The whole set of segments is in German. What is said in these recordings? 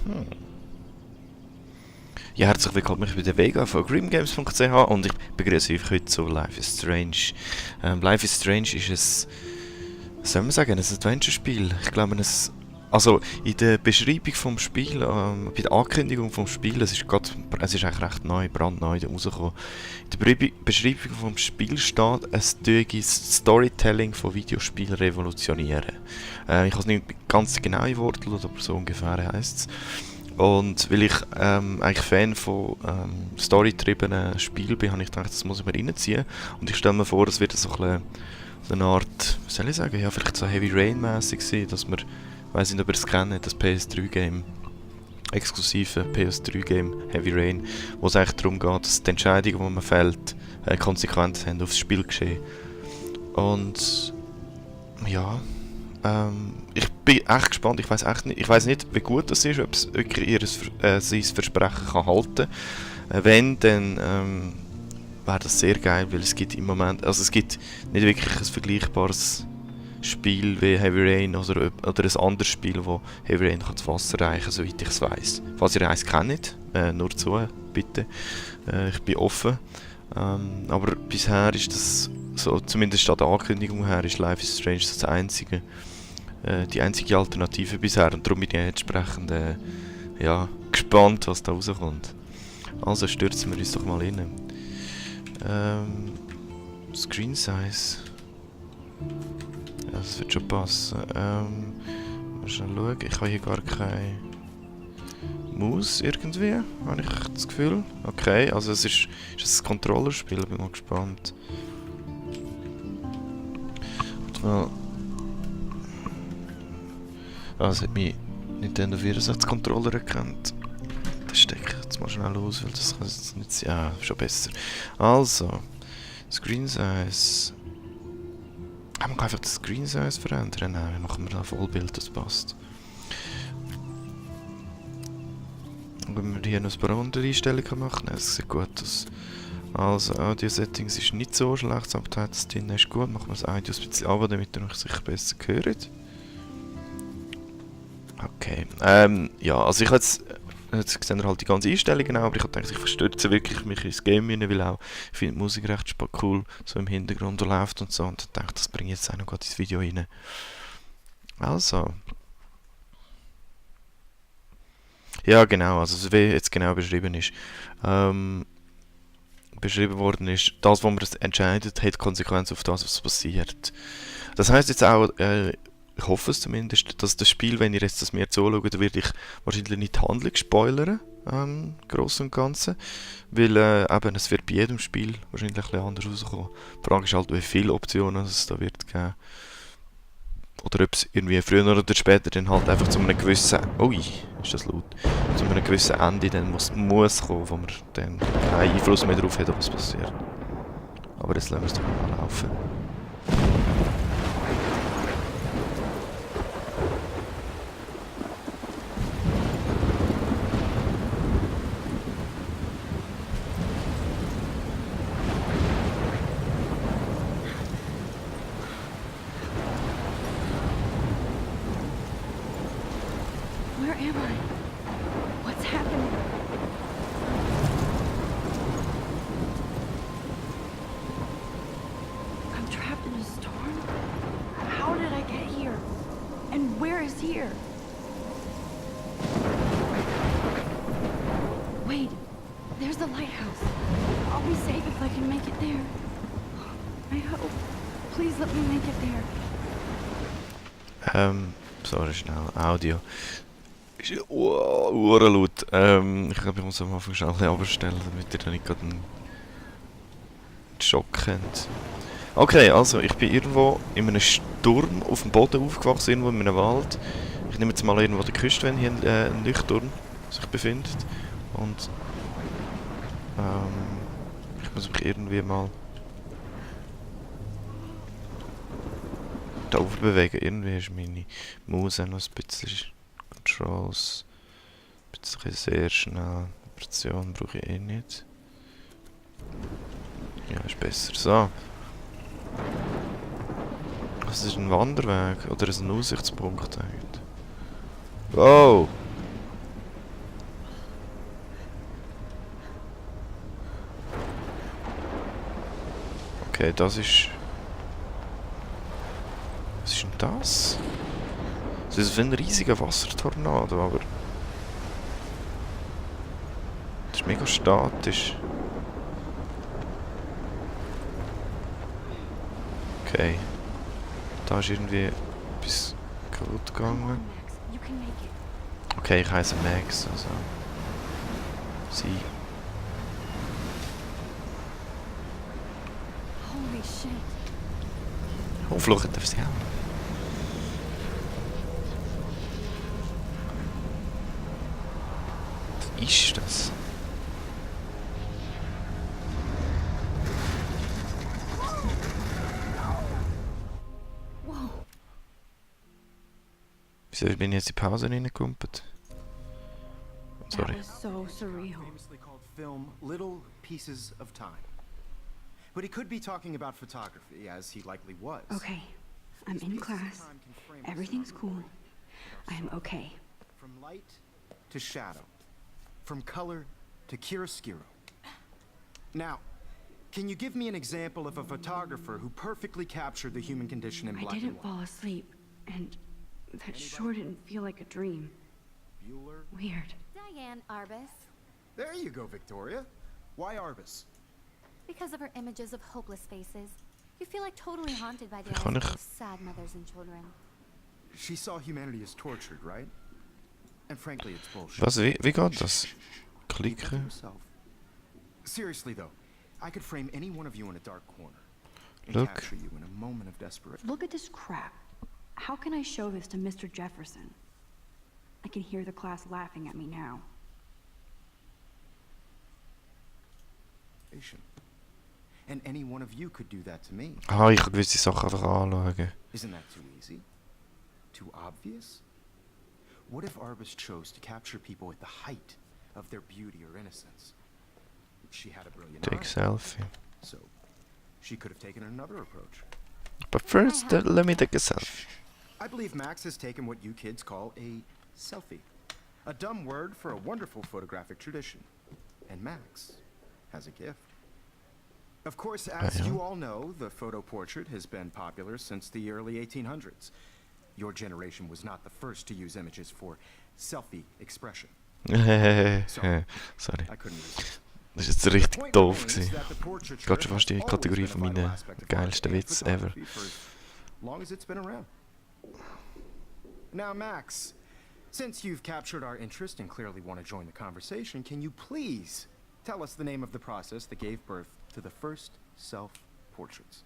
Hm. Ja, herzlich willkommen, ich bin der Vega von grimgames.ch und ich begrüße euch heute zu Life is Strange. Life is Strange ist was soll man sagen, ein Adventure-Spiel. Ich glaube, also in der Beschreibung vom Spiel, bei der Ankündigung vom Spiel, es ist eigentlich recht neu, brandneu rausgekommen. In der Beschreibung vom Spiel steht, es tue das Storytelling von Videospielen revolutionieren. Ich habe es nicht ganz genau in Worte, aber so ungefähr heisst es. Und weil ich eigentlich Fan von storytriebenen Spielen bin, habe ich gedacht, das muss ich mir reinziehen. Und ich stelle mir vor, es wird so eine Art, was soll ich sagen, ja, vielleicht so Heavy Rain-mäßig sein, dass man, ich weiss nicht, ob ihr es kennt, das PS3-Game, exklusive PS3-Game Heavy Rain, wo es eigentlich darum geht, dass die Entscheidungen, die man fällt, Konsequenzen haben aufs Spielgeschehen. Und ja, ich bin echt gespannt. Ich weiß nicht, wie gut das ist, ob es wirklich sein Versprechen kann halten. Wenn, dann wäre das sehr geil, weil es gibt im Moment, also es gibt nicht wirklich ein vergleichbares Spiel wie Heavy Rain oder ein anderes Spiel, wo Heavy Rain kann das Wasser reichen, soweit ich es weiss. Falls ihr eins kennt, nur zu, bitte. Ich bin offen. Aber bisher ist das so, zumindest an der Ankündigung her, ist Life is Strange das einzige, die einzige Alternative bisher. Und darum bin ich entsprechend ja, gespannt, was da rauskommt. Also stürzen wir uns doch mal rein. Screen Size. Ja, das wird schon passen. Mal schnell schauen. Ich habe hier gar keine Maus irgendwie, habe ich das Gefühl. Okay, also ist ein Controllerspiel, bin mal gespannt. Es hat mich Nintendo 64 Controller erkannt. Das stecke ich jetzt mal schnell aus, weil das kann jetzt nicht sein. Ja, schon besser. Also, Screen Size. Man kann einfach das Screen Size verändern. Nein, wir machen da Vollbild, das passt. Und wenn wir hier noch ein paar andere Einstellungen machen, das sieht gut aus. Also, Audio Settings ist nicht so schlecht, das Update das drin ist gut. Machen wir das Audio ein bisschen runter, damit ihr euch sicher besser hört. Okay, ja, also jetzt sehen wir halt die ganze Einstellung genau, aber ich habe gedacht, ich verstürze wirklich mich ins Game rein, weil auch, ich finde die Musik recht cool, so im Hintergrund läuft und so, und ich dachte, das bringe ich jetzt auch noch ins Video rein. Also. Ja, genau, also wie jetzt genau beschrieben ist. Beschrieben worden ist, das, was man entscheidet, hat Konsequenzen auf das, was passiert. Das heisst jetzt auch, ich hoffe es zumindest, dass das Spiel, wenn ihr jetzt das mehr zuschaut, werde ich wahrscheinlich nicht die Handlung spoilern, gross und ganzen, weil eben, es wird bei jedem Spiel wahrscheinlich ein bisschen anders rauskommen. Die Frage ist halt, wie viele Optionen es da wird geben. Oder ob es irgendwie früher oder später dann halt einfach zu einem gewissen, ui, ist das laut, zu einem gewissen Ende dann muss kommen, wo man dann keinen Einfluss mehr darauf hat, was passiert. Aber jetzt lassen wir es doch mal laufen. Where am I? What's happening? I'm trapped in a storm? How did I get here? And where is here? Wait, there's the lighthouse. I'll be safe if I can make it there. I hope. Please let me make it there. Sorry, schnell, Audio. Ist laut. Ich glaube, ich muss am Anfang schnell ein bisschen abstellen, damit ihr da nicht gerade einen Schock habt. Okay, also ich bin irgendwo in einem Sturm auf dem Boden aufgewachsen, irgendwo in einem Wald. Ich nehme jetzt mal irgendwo die Küste, wenn hier ein Leuchtturm sich befindet. Und ich muss mich irgendwie mal da oben bewegen. Irgendwie ist meine Maus auch noch ein bisschen Controls. Ein bisschen sehr schnell. Operation brauche ich eh nicht. Ja, ist besser. So. Das ist ein Wanderweg oder ein Aussichtspunkt eigentlich. Wow! Okay, das ist... Was ist denn das? Das ist wie ein riesiger Wassertornado, aber... Das ist mega statisch. Okay. Da ist irgendwie etwas kaputt Come gegangen. on, Max. You can make it. Okay, ich heiße Max, also... Sie. Holy shit. Oh, vlucht darf sie auch. Was ist das? Whoa. Wieso bin ich jetzt in die Pause reingekumpelt? That Sorry. was so surreal. Famously called film Little Pieces of Time. But he could be talking about photography, as he likely was. Okay. I'm These in pieces of class. time can frame us Everything's in our cool. world, I am okay. From light to shadow. From color to chiaroscuro. Now, can you give me an example of a photographer who perfectly captured the human condition in I black and didn't white? fall asleep, and that sure didn't feel like a dream. Bueller? Weird. Diane Arbus, There you go, Victoria. Why Arbus? because of her images of hopeless faces, you feel like totally haunted by the Ik eyes kan of er- those sad mothers and children. She saw humanity as tortured, right? And frankly, it's bullshit. Was, wie geht das? Keep that to Klicken? yourself. Seriously though, I could frame any one of you in a dark corner and Look. capture you in a moment of desperation. Look at this crap. How can I show this to Mr. Jefferson? I can hear the class laughing at me now. And any one of you could do that to me. Ah, ich kann gewisse Sachen einfach anschauen. Isn't that too easy? Too obvious? What if Arbus chose to capture people at the height of their beauty or innocence? She had a brilliant Take eye, selfie. so she could have taken another approach. But first, let me take a selfie. I believe Max has taken what you kids call a selfie. A dumb word for a wonderful photographic tradition. And Max has a gift. Of course, as yeah. you all know, the photo portrait has been popular since the early 1800s. Your generation was not the first to use images for selfie expression. Sorry. I couldn't resist. Das ist jetzt richtig doof gewesen. Geht schon fast in die Kategorie von meinen geilsten Witz ever. Long as it's been around. Now, Max, since you've captured our interest and clearly want to join the conversation, can you please tell us the name of the process that gave birth to the first self-portraits?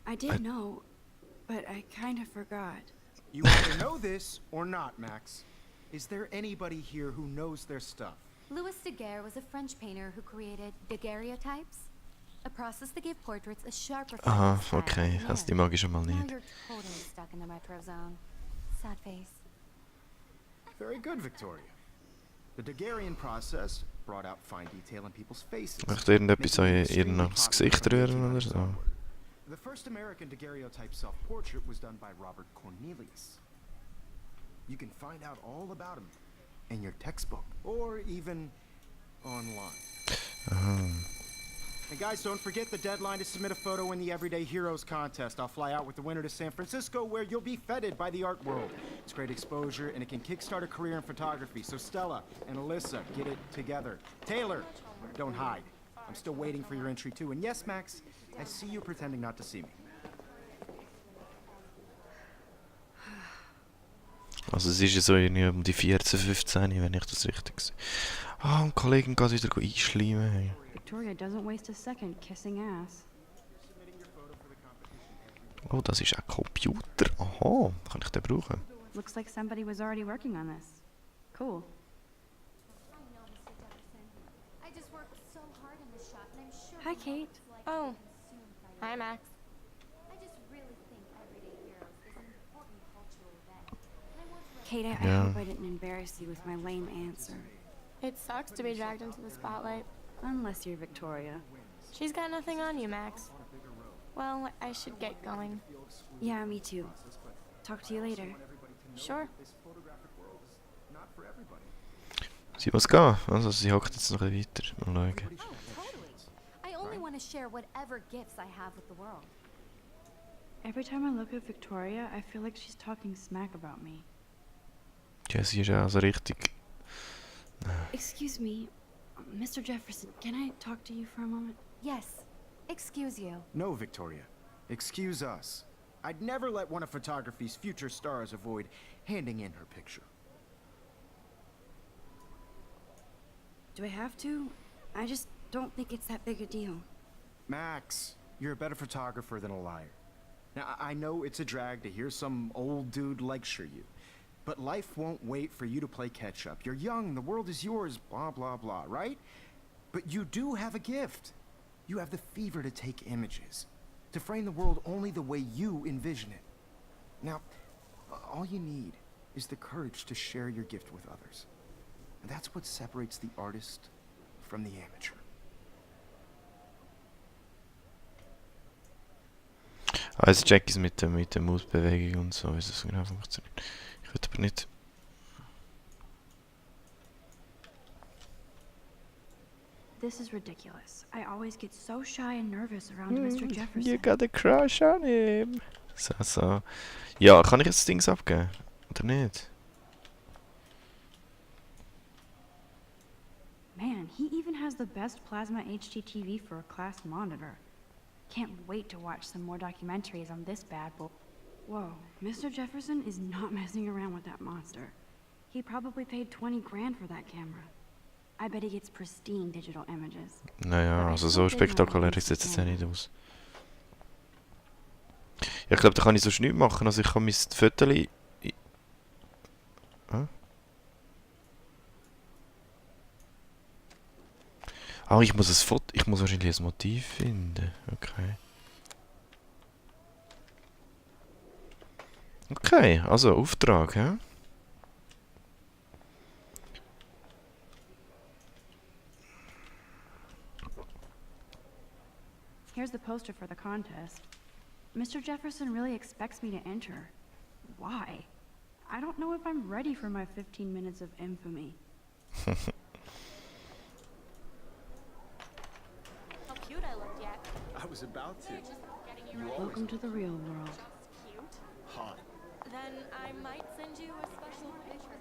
I did know, but I kind of forgot. You either know this or not, Max. Is there anybody here who knows their stuff? Louis Daguerre was a French painter who created daguerreotypes, a process that gave portraits a sharper Aha, style okay, than also die theirs. mag ich schon mal Now nicht. you're totally stuck in the retro zone. Sad face. Very good, Victoria. The Daguerrean process brought out fine detail in people's faces. Möchte irgendetwas making an it ihr extremely aufs popular Gesicht from the rühren oder 1800s so? onward. The first American daguerreotype self-portrait was done by Robert Cornelius. You can find out all about him in your textbook or even online. And guys, don't forget the deadline to submit a photo in the Everyday Heroes contest. I'll fly out with the winner to San Francisco, where you'll be feted by the art world. It's great exposure, and it can kickstart a career in photography. So Stella and Alyssa, get it together. Taylor, don't hide. I'm still waiting for your entry too. And yes, Max, I see you pretending not to see me. Also es ist ja so irgendwie um die 14, 15, wenn ich das richtig sehe. Ah, und die Kollegin geht wieder einschleimen. Hey. Victoria doesn't waste a second kissing ass. Oh, das ist ein Computer. Aha, kann ich den brauchen? Looks like somebody was already working on this. Cool. I know, Mr. Jefferson. I just worked so hard in this shot, and I'm sure Hi, the Kate. world is like Oh. consumed by Hi, it. Max. I just really think Everyday Heroes is an important cultural event. And I want to Kate, I Yeah. hope I didn't embarrass you with my lame answer. It sucks to be dragged into the spotlight. Unless you're Victoria. She's got nothing on you, Max. Well, I should get going. Yeah, me too. Talk to you later. Sure. This photographic world is not for everybody. Sie muss gehen. Also sie hockt jetzt noch ein bisschen weiter. Mal schauen. Oh, totally. I only want to share whatever gifts I have with the world. Every time I look at Victoria, I feel like she's talking smack about me. Ja, sie ist ja also richtig... Excuse me, Mr. Jefferson, can I talk to you for a moment? Yes. Excuse you. No, Victoria. Excuse us. I'd never let one of photography's future stars avoid handing in her picture. Do I have to? I just don't think it's that big a deal. Max, you're a better photographer than a liar. Now, I know it's a drag to hear some old dude lecture you, but life won't wait for you to play catch-up. You're young, the world is yours, blah, blah, blah, right? But you do have a gift. You have the fever to take images, to frame the world only the way you envision it. Now, all you need is the courage to share your gift with others. And that's what separates the artist from the amateur. Also check es mit der Mausbewegung und so, wie es genau funktioniert. Ich würde aber nicht... This is ridiculous. I always get so shy and nervous around Mr. Jefferson. You got a crush on him. So. Ja, kann ich jetzt das Ding abgeben? Oder nicht? Man, he even has the best plasma HDTV for a class monitor. Can't wait to watch some more documentaries on this bad boy. Whoa, Mr. Jefferson is not messing around with that monster. He probably paid 20 grand for that camera. I bet he gets pristine digital images. Naja, also so spektakulär sieht es jetzt nicht aus. Ja, ich glaube, da kann ich sonst nichts machen. Also ich kann mein Foto... Ah, ich muss ein Foto... Ich muss wahrscheinlich ein Motiv finden. Okay. Okay, also Auftrag, hä? Here's the poster for the contest. Mr. Jefferson really expects me to enter. Why? I don't know if I'm ready for my 15 minutes of infamy. How cute I looked yet. I was about to. Getting you ready. Welcome to the real world. Cute. Hot. Then I might send you a special picture.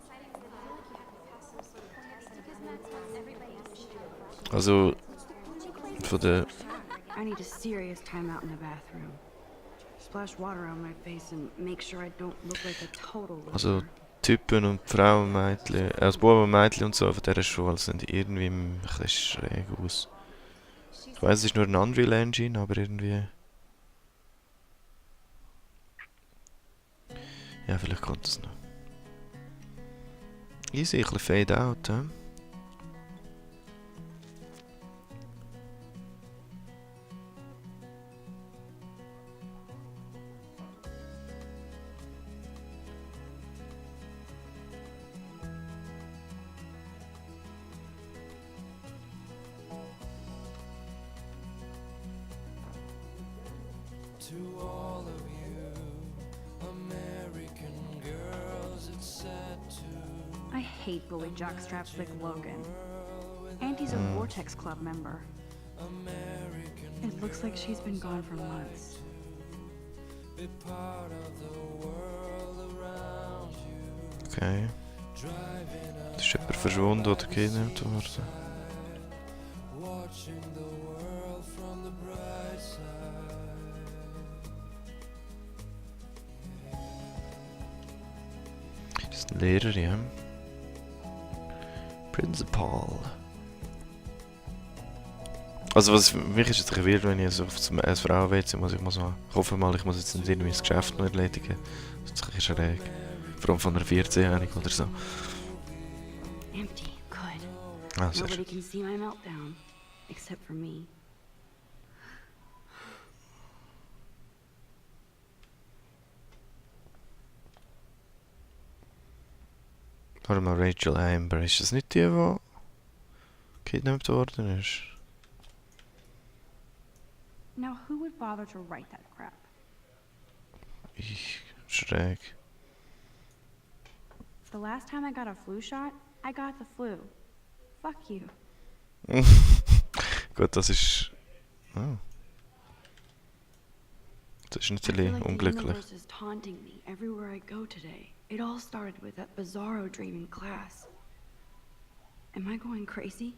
Also... Von der... I need a serious timeout in the bathroom. Splash water on my face and make sure I don't look like a total Also loser. Typen und Frauen, Mädchen, also Buben und Mädchen und so von dieser Schule sind irgendwie ein bisschen schräg aus. Ich weiss, es ist nur ein Unreal Engine, aber irgendwie... Ja, vielleicht kommt es noch. Easy, ein bisschen Fade out, hä? To all of you American girls, it's sad to I hate bully jockstraps like Logan. Auntie's a Vortex Club member. It looks like she's been gone for months. be part of the world around you. Okay. Es ist jemand verschwunden oder gekidnappt worden. Watching the world from the bright side. Das ist ein Lehrer, ja. Principal. Also was für mich ist jetzt ein weird, wenn ich so eine Frau will, muss ich mal so... Ich hoffe mal, ich muss jetzt nicht irgendwie das Geschäft noch erledigen. Das ist ein bisschen schräg. Vor allem von einer 14-Jährigen oder so. Empty. Good. Ah, sehr Nobody schön. can see my meltdown. Except for me. Warte mal, Rachel Amber, ist das nicht die, die gekidnappt worden ist? Now, who would bother to write that crap? Schräg. The last time I got a flu shot, I got the flu. fuck you. Gut, das ist... Oh. Das ist I feel natürlich like the unglücklich. universe is taunting me everywhere I go today. It all started with that bizarro dream in class. Am I going crazy?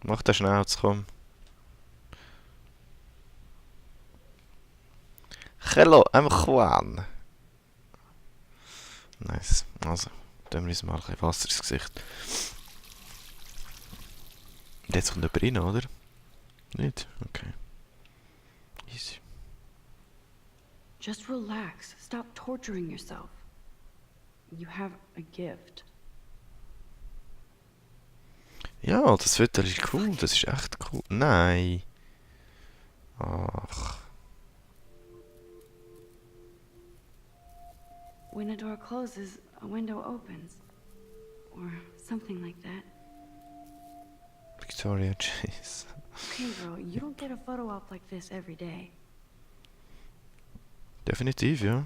Mach das schnell zu kommen. Hello, I'm Juan. Nice. Also, dann müssen wir mal ein bisschen Wasser ins Gesicht. Und jetzt kommt jemand rein, oder? Nicht? Okay. Easy. Just relax. Stop torturing yourself. You have a gift. Ja, das Foto ist cool. Das ist echt cool. Nein. Ach. When a door closes, a window opens. Or something like that. Victoria Chase. Okay, girl, you don't get a photo op like this every day. Definitiv, ja.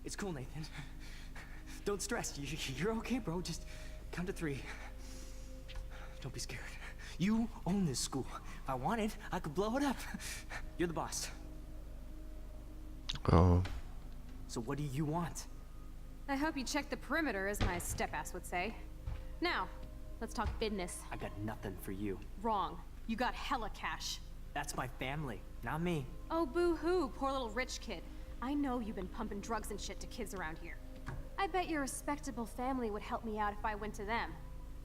It's cool, Nathan. Don't stress. You're okay, bro. Just count to 3. Don't be scared. You own this school. If I wanted, I could blow it up. You're the boss. Oh. So what do you want? I hope you check the perimeter, as my step-ass would say. Now, let's talk business. I got nothing for you. Wrong. You got hella cash. That's my family, not me. Oh, boo-hoo, poor little rich kid. I know you've been pumping drugs and shit to kids around here. I bet your respectable family would help me out if I went to them.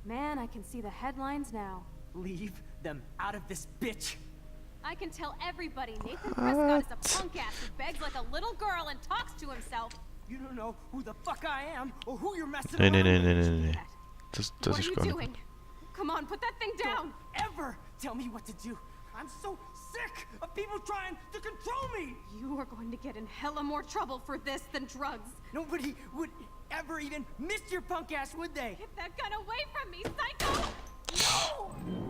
Man, I can see the headlines now. Leave them out of this bitch. I can tell everybody Nathan Prescott is a punk ass who begs like a little girl and talks to himself. You don't know who the fuck I am or who you're messing Nee, around nee, with. nee, nee, nee, nee. Das What are ist you gar nicht. doing? Come on, put that thing down. Don't ever tell me what to do. I'm so sick of people trying to control me. You are going to get in hella more trouble for this than drugs. Nobody would ever even miss your punk ass, would they? Get that gun away from me, psycho! No!